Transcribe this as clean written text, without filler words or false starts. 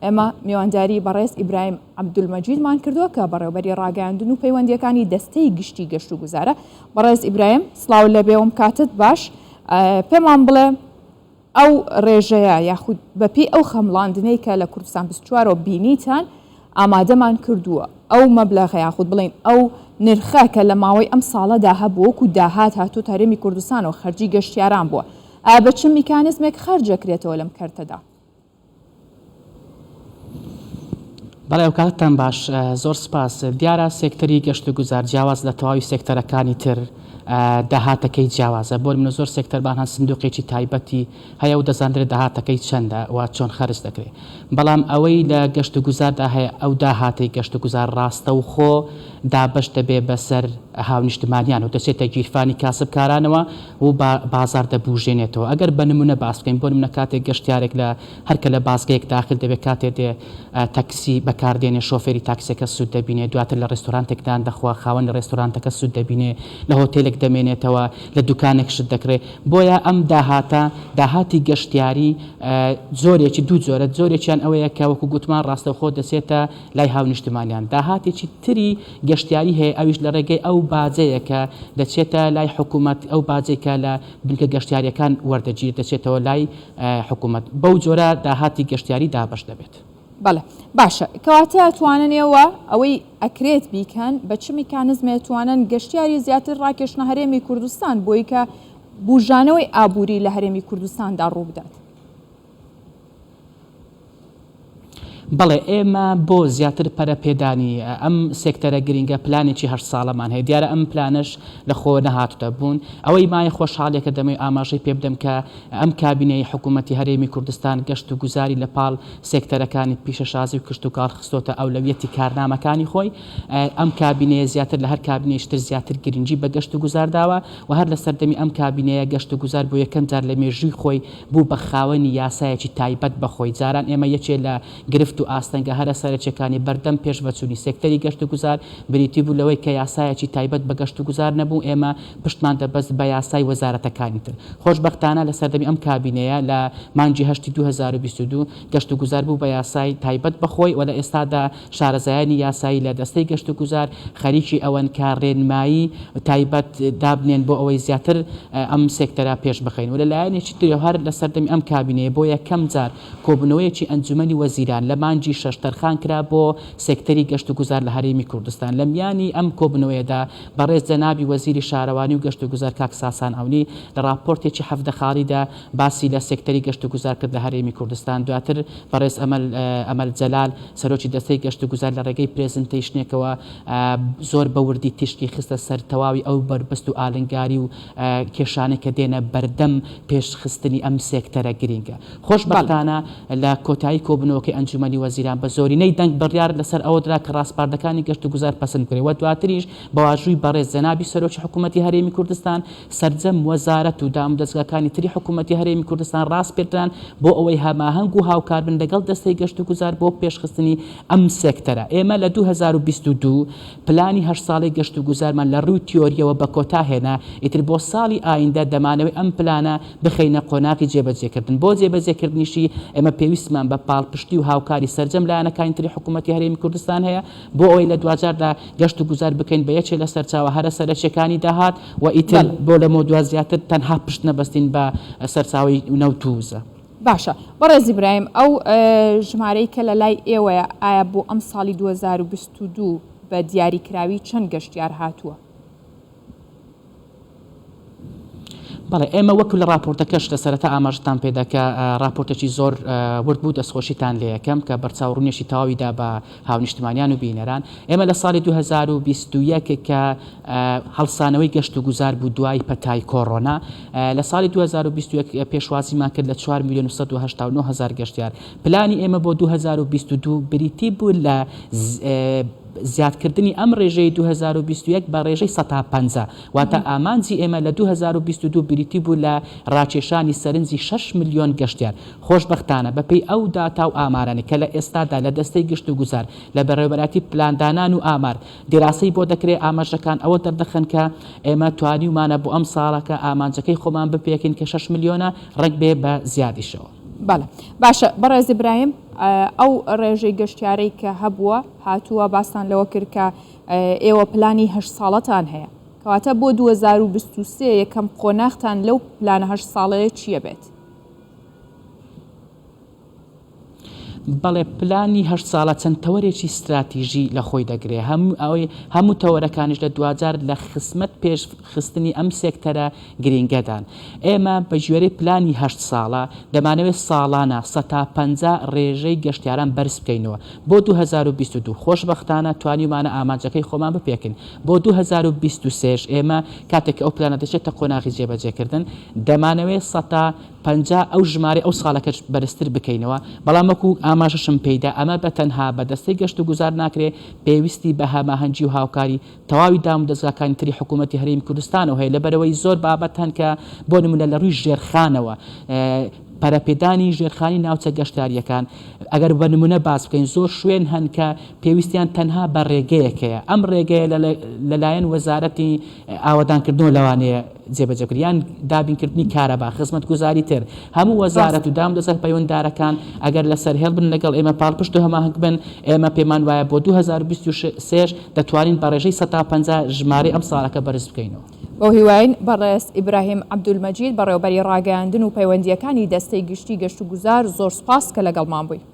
ئێمە میوانداری بەڕێز ئیبراهیم عەبدولمەجیدمان کردووە کە بەڕێوەبەری ڕاگەیاندن و پەیوەندیەکانی دەستەی گشتی گەشت و گوزارە. بەڕێز ئیبراهیم سڵاو لەبێوم کاتت باش، پێمان بڵێ ئەو ڕێژەیە یاخود بەپی ئەو خەمڵاندنەی کە لە کوردستان 24 بینیتان ئامادەمان کردووە، ئەو مەبلەغە یاخود بڵێن ئەو نرخە کە لە ماوەی ئەم ساڵەدا هەبووە وەکو داهات هاتوو هەرێمی کوردستان و خەرجی گەشتیاران بووە، بە چ میکانیزمێک خەرجەکرێتەوە لەم کەرتەدا؟ بەڵێ کاتتان باش، زۆر سپاس. دیارە سێکتەری گەشت و گوزار جیاواز لە تەواوی سێکتەرەکانی تر داهاتەکەی جیاوازە. بۆ منە زۆر سێکتەربان هەن سندوقێکی تایبەتی هەیە و دەزانرێت داهاتەکەی چەندە و چۆن خەرج دەکرێت. بەڵام ئەوەی لە گەشت و گوزاردا هەیە ئەو داهاتی گەشت و گوزار ڕاستە و خۆ دابش دەبێ بەسەر هاونیشتمانیان و دەچێتە گیرفانی کاسبکارانەوە و بازار دەبوژێنێتەوە. ئەگەر بە نمونە باس بکەین، بۆ نمونە کاتێک گەشتیارێک لە هەرکە لە بازگەیەک داخل دەبێت کاتێ دێ تاکسی بەکاردێنێ، شۆفێری تاکسەکە سوود دەبینێ، دواتر لە ڕێستۆرانتێکدان دەخوا خاوەن لە ڕێستۆرانتەکە سوود دەبینێ، لە هۆتێلێک دەمێنێتەوە، لە دوکانێک شت دەکرێت. بۆیە ئەم داهاتی گەشتیاری زۆرێکی دوو جۆرە، زۆرێکیان ئەوەیە کە وەکو گوتمان ڕاستەوخۆ دەچێتە لای هاونیشتمانیان. داهاتێکی تری گەشتیاری هەیە، ئەویش لە ڕێگەی ئەو باجەیە کە دەچێتە لای حکوومەت، ئەو باجەی کە لە بنکە گەشتیاریەکان وەردەگیر دەچێتەوە لای حکوومەت. بەو جۆرە داهاتی گەشتیاری دابش دەبێت. بەڵێ باشە، کەواتە تواننەوە ئەوەی ئەکرێت بیکەن بە چ میکانیزمێ توانن گەشتیاری زیاتر ڕاکێشنە هەرێمی کوردستان بۆی کە بوژانەوەی ئابووری لە هەرێمی کوردستاندا ڕوو بدات؟ بەڵێ ئێمە بۆ زیاتر پەرەپێدانی ئەم سێکتەرە گرنگە پلانێکی 8 ساڵەمان هەیە. دیارە ئەم پلانش لە خۆ نەهاتوتە بوون. ئەوەی مای خۆشحاڵێکە دەمەوێت ئاماژەی پێ بدەم کە ئەم کابینەی حکوومەتی هەرێمی کوردستان گەشت و گوزاری لە پاڵ سێکتەرەکانی پیشەشازی و کشت و کار خستۆتە ئەولەویەتی کارنامەکانی خۆی. ئەم کابینەیە زیاتر لە هەر کابینەیەشتر زیاتر گرنگی بە گەشت و گوزار داوە و هەر لە سەردەمی ئەم کابینەیە گەشت و گوزار بۆ یەکەم جار لە مێژووی خۆی بوو بە خاوەنی یاسایەکی تایبەت بەخۆی. جاران ئێمە یەکێ لە گرفت و ئاستەنگە هەرە سەرچەکانی بەردەم پێش بەچوونی سێکتەری گەشت و گوزار بریتی بوو لەوەی کە یاسایەکی تایبەت بە گەشت و گوزار نەبوو. ئێمە پشتمان دەبەست بە یاسای وەزارەتەکانی تر. خۆشبەختانە لە سەردەمی ئەم کابینەیە لە مانگی 8 2022 گەشت و گوزار بوو بە یاسای تایبەت بەخۆی و لە ئێستادا شارەزایانی یاسایی لە دەستەی گەشت و گوزار خەریکی ئەوەن کە ڕێنمایی تایبەت دابنێن بۆ ئەوەی زیاتر ئەم سێکتەرە پێش بخەین. و لەلایەنێکی تر هەر لە سەردەمی ئەم کابینەیە بۆ یەکەم جار کۆبنەوەیەکی ئەنجومەنی وەزیران لە مانگی 6 تەرخان کرا بۆ سێکتەری گەشت و گوزار لە هەرێمی کوردستان. لە میانی ئەم کۆبنەوەیەدا بەڕێز جەنابی وەزیری شارەوانی و گەشت و گوزار کاک ساسان ئەونی لە راپۆرتێکی هەفتە خاڵیدا باسی لە سێکتەری گەشت و گوزار کرد لە هەرێمی کوردستان. دواتر بەڕێز ئەمەل جەلال سەرۆکی دەستەی گەشت و گوزار لە ڕێگەی پرێزنتەیشنێکەوە زۆر بە وردی تیشکی خستە سەر تەواوی ئەو بربەست و ئالنگاری و کێشانێک کە دێنە بەردەم پێشخستنی ئەم سێکتەرە گرنگە. خۆشبەختانە لە کۆتایی کۆبنەوەکەی ئەنجومەنی وەزیران بە زۆرینەی دەنگ بڕیار لەسەر ئەوەدرا کە ڕاستپاردەکانی گەشت و گوزار پەسەند بکرێت و دواتریش بەواژووی بەڕێز جەنابی سەرۆکی حکوومەتی هەرێمی کوردستان سەرجەم وەزارەت و دامودەستگاکانی تری حکوومەتی هەرێمی کوردستان ڕاست پێدران بۆ ئەوەی هەماهەنگ و هاوکاربن لەگەڵ دەستەی گەشت و گوزار بۆ پێشخستنی ئەم سێکتەرە. ئێمە لە 2022 پلانی 8 ساڵی گەشت و گوزارمان لە ڕووی تیۆریەوە بە کۆتا هێنا. ئیتر بۆ ساڵی ئایندە دەمانەوەی ئەم پلانە بخەینە قۆناغی جێبەجێکردن. بۆ جێبەجێکردنیشی ئێمە پێویستمان بە پاڵپشتی و هاوکاری سەرجەم لایەنەکانی تری حکوومەتی هەرێمی کوردستان هەیە بۆ ئەوەی لە دوجاردا گەشت و گوزار بکەین بە یەکێ لە سەرچاوە هەرە سەرچەکانی داهات و ئیتر بۆ لە مۆدووە زیاتر تەنها پشت نەبەستین بە سەرچاوی نەوتووزە. باشە بەڕێز ئیبراهیم، ئەو ژمارەی کە لە لای ئێوەیە ئایا بۆ ئەم ساڵی 2022 بە دیاریکراوی چەند گەشتیار هاتووە؟ بەڵێ ئێمە وەکو لە راپۆرتەکەش لە سەرەتا ئاماژتان پێداکە راپۆرتێکی زۆر ورد بوو دەستخۆشیتان لێ یەکەم کە بەرچاوڕوونیەشی تەواویدا بە هاونیشتمانیان و بینەران. ئێمە لە ساڵی 2021 کە هەڵسانەوەی گەشت و گوزار بوو دوای پەتای کۆڕۆنا، لە ساڵی 2021 پێشوازیمان کرد لە 4,189,000 گەشتیار. پلانی ئێمە بۆ 2022 بریتی بوو لە زیادکردنی ئەم ڕێژەی 2021 بە ڕێژەی 150 واتە ئامانجی ئێمە لە 2022 بریتی بوو لە ڕاکێشانی سەرنجی 6 ملیۆن گەشتیار. خۆشبەختانە بەپێی ئەو داتا و ئامارانی کە لە ئێستادا لە دەستەی گشت و گوزار لە بەڕێوەبەراتی پلاندانان و ئامار دیراسی بۆ دەکرێت ئاماژەکان ئەوە دەردەخەن کە ئێمە توانیمانە بۆ ئەم ساڵەکە ئامانجەکەی خۆمان بپێکین کە 6 ملیۆنە ڕەنگ بێ بە زیادیشەوە. بەڵێ باشە بەڕێز ئیبراهیم، ئەو ڕێژەی گەشتیارەی کە هەبووە هاتووە باستان لەوە کرد کە ئێوە پلانی 8 ساڵەتان هەیە کەواتە بۆ 2023 یەکەم قۆناغتان لەو پلانە 8 ساڵەیە چییە بێت؟ بەڵێ پلانی 8 ساڵە چەند تەوەرێکی استراتیژی لە خۆی دەگرێ هەموو تەوەرەکانیش لە دوجار لە خسمەت پێشخستنی ئەم سێکتەرە گرنگەدان ئێمە بە ژێرەی پلانی 8 ساڵە دەمانەوێت ساڵانە 150 ڕێژەی گەشتیاران بەرز بکەینەوە بۆ 2022 خۆشبەختانە توانیمانە ئامانجەکەی خۆمان بپێکن بۆ 2023 ئێمە کاتێک ئەو پلانە دەچێتە قۆناغی جێبەجێکردن دەمانەوێت 150 ئەو ژمارە ئەو ساڵەکەش بەرزتر بکەینەوە بەڵام وەکو ئاماژەشم پێیدا ئەمە بەتەنها بە دەستەی گەشت و گوزار ناکرێ پێویستی بە هەماهەنگی و هاوکاری تەواوی دام و دەستگاکانی تری حکوومەتی هەرێمی کوردستانەوە هەیە لەبەرەوەی زۆر بابەت هەن کە بۆ نمونە لە ڕووی ژێرخانەوە پەرەپێدانی ژێرخانی ناوچە گەشتاریەکان ئەگەر بە نمونە باس بکەین زۆر شوێن هەن کە پێویستیان تەنها بە ڕێگەیەکەیە ئەم ڕێگەیە لەلایەن وەزارەتی ئاوەدانکردنەوە لەوانەیە جێبەجێکردیان دابینکردنی کارەبا خزمەت گوزاری تر هەموو وەزارەت و دام دەسەر پەیوەنددارەکان ئەگەر لەسەر هێڵ بن لەگەڵ ئێمە پاڵپشت و هەماهنگ بن ئێمە پێمان وایە بۆ 2023 دەتوانین بە ڕێژەی 150 ژمارەی ئەم ساڵەکە بەرز بکەینەوە. بۆ هیواین بەڕێز ئیبراهیم عەبدولمەجید بەڕێوەبەری ڕاگەیاندن و پەیوەندیەکانی دەستەی گشتی گەشت و گوزار زۆر سوپاس کە لەگەڵمان بووی.